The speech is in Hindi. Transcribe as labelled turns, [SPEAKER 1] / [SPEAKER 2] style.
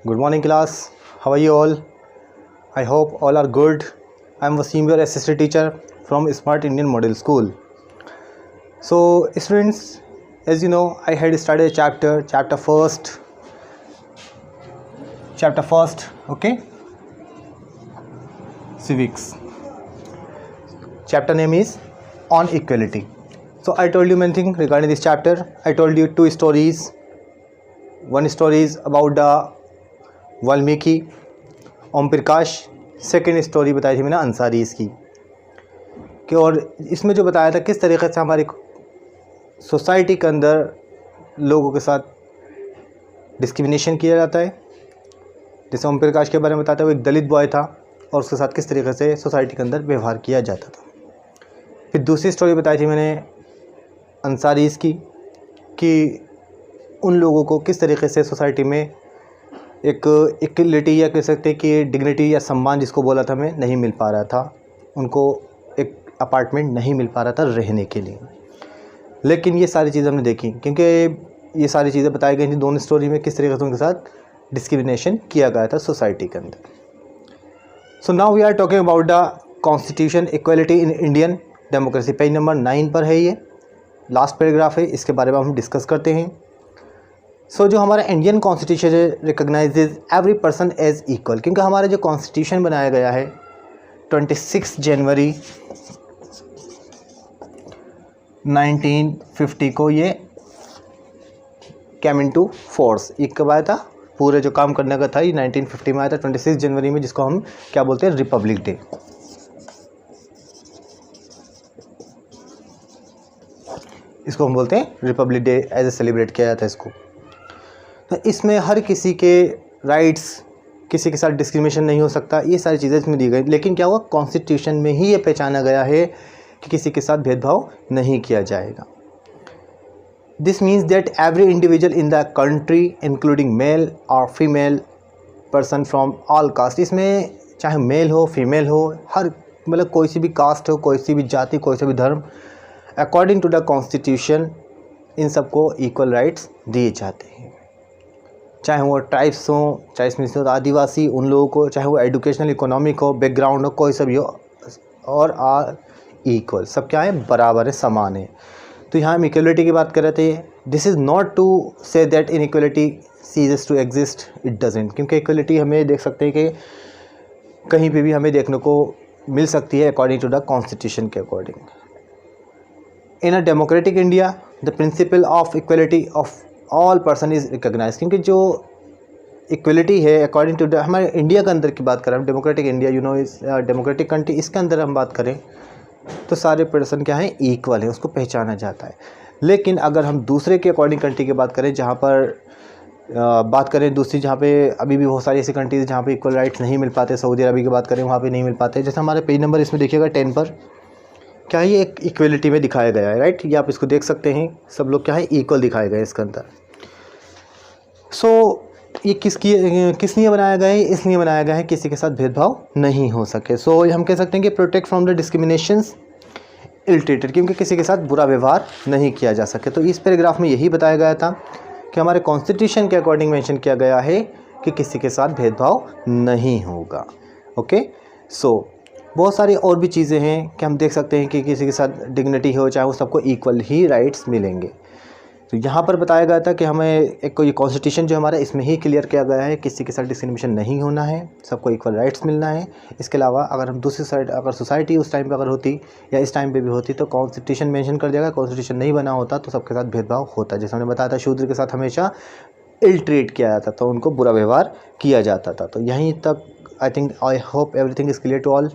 [SPEAKER 1] Good morning class. How are you all? I hope all are good. I am Wasim, your assistant teacher from Smart Indian Model School. So students, as you know, I had started a chapter first, okay, civics. Chapter name is on equality. So I told you many things regarding this chapter. I told you two stories. One story is about the Valmiki Om Prakash, second story बताई थी मैंने अंसारी इसकी कि, और इसमें जो बताया था किस तरीके से हमारी सोसाइटी के अंदर लोगों के साथ डिस्क्रिमिनेशन किया जाता है। जैसे ओम प्रकाश के बारे में बताते हैं, वो एक दलित बॉय था और उसके साथ किस तरीके से सोसाइटी के अंदर व्यवहार किया जाता था। फिर दूसरी स्टोरी बताई थी मैंने अंसारी इसकी कि उन लोगों को किस तरीके से सोसाइटी में एक इक्वलिटी या कह सकते हैं कि डिग्निटी या सम्मान जिसको बोला था मैं नहीं मिल पा रहा था, उनको एक अपार्टमेंट नहीं मिल पा रहा था रहने के लिए। लेकिन ये सारी चीज़ें हमने देखी क्योंकि ये सारी चीज़ें बताई गई थी दोनों स्टोरी में, किस तरीके से उनके साथ डिस्क्रिमिनेशन किया गया था सोसाइटी के अंदर। So now we are talking about the constitution equality in Indian democracy. Page number 9 पर है, ये लास्ट पैराग्राफ है, इसके बारे में हम डिस्कस करते हैं। सो जो हमारा Indian constitution recognizes every person as equal, क्योंकि हमारा जो कॉन्स्टिट्यूशन बनाया गया है 26 जनवरी 1950 को ये कैम इनटू फोर्स। ये कब आया था? पूरे जो काम करने का था ये 1950 में आया था, 26 जनवरी में, जिसको हम क्या बोलते हैं, रिपब्लिक डे। इसको हम बोलते हैं Republic Day, as a celebrate किया जाता है इसको। तो इसमें हर किसी के राइट्स, किसी के साथ डिस्क्रिमिनेशन नहीं हो सकता, ये सारी चीज़ें इसमें दी गई। लेकिन क्या हुआ, कॉन्स्टिट्यूशन में ही ये पहचाना गया है कि किसी के साथ भेदभाव नहीं किया जाएगा। This means that every individual in the country including male और female person from all caste, इसमें चाहे मेल हो फीमेल हो, हर मतलब कोई सी भी कास्ट हो, कोई सी भी जाति, कोई सा भी धर्म, अकॉर्डिंग टू द कॉन्स्टिट्यूशन इन सबको इक्वल राइट्स दिए जाते हैं। चाहे वो ट्राइब्स हो, चाहे इसमें से आदिवासी, उन लोगों को, चाहे वो एजुकेशनल इकोनॉमिक हो, बैकग्राउंड हो, कोई सा भी हो, और आर इक्वल, सब क्या है, बराबर है, समान है। तो यहाँ हम इक्वलिटी की बात कर रहे थे। This is not to say that inequality ceases to exist, it doesn't, क्योंकि इक्वलिटी हमें देख सकते हैं कि कहीं पे भी हमें देखने को मिल सकती है अकॉर्डिंग टू द कॉन्स्टिट्यूशन के according. In a democratic India the principle of equality of all person is recognize, क्योंकि जो इक्वलिटी है अकॉर्डिंग टू हमारे इंडिया के अंदर की बात करें, हम डेमोक्रेटिक इंडिया, यू नो, इस डेमोक्रेटिक कंट्री, इसके अंदर हम बात करें तो सारे पर्सन क्या हैं, इक्वल हैं, उसको पहचाना जाता है। लेकिन अगर हम दूसरे के अकॉर्डिंग कंट्री की बात करें, जहाँ पर बात करें दूसरी, जहाँ पे अभी भी बहुत सारी ऐसी कंट्रीज जहाँ पे इक्वल राइट्स नहीं मिल पाते, सऊदी अरब की बात करें वहाँ पे नहीं मिल पाते। जैसे हमारे पेज नंबर इसमें देखिएगा 10 पर, क्या है, ये एक इक्वलिटी में दिखाया गया है, राइट, ये आप इसको देख सकते हैं, सब लोग क्या है, इक्वल दिखाए गए इसके अंदर। सो ये किस लिए बनाया गया है? इसलिए बनाया गया है किसी के साथ भेदभाव नहीं हो सके। सो हम कह सकते हैं कि protect from the discriminations ill treated, क्योंकि किसी के साथ बुरा व्यवहार नहीं किया जा सके। तो इस पैराग्राफ में यही बताया गया था कि हमारे कॉन्स्टिट्यूशन के अकॉर्डिंग मेंशन किया गया है कि किसी के साथ भेदभाव नहीं होगा। ओके, सो बहुत सारी और भी चीज़ें हैं कि हम देख सकते हैं कि किसी के साथ डिग्निटी हो, चाहे वो सबको इक्वल ही राइट्स मिलेंगे। तो यहाँ पर बताया गया था कि हमें एक कोई कॉन्स्टिट्यूशन जो हमारा, इसमें ही क्लियर किया गया है किसी के साथ डिस्क्रिमिनेशन नहीं होना है, सबको इक्वल राइट्स मिलना है। इसके अलावा अगर हम दूसरी साइड, अगर सोसाइटी उस टाइम पे अगर होती या इस टाइम पे भी होती तो कॉन्स्टिट्यूशन मेंशन कर दिया, कॉन्स्टिट्यूशन नहीं बना होता तो सबके साथ भेदभाव होता। जैसे हमने बताया था, शूद्र के साथ हमेशा इल ट्रीट किया जाता था, उनको बुरा व्यवहार किया जाता था। तो यहीं तक I think, I hope everything is clear to all.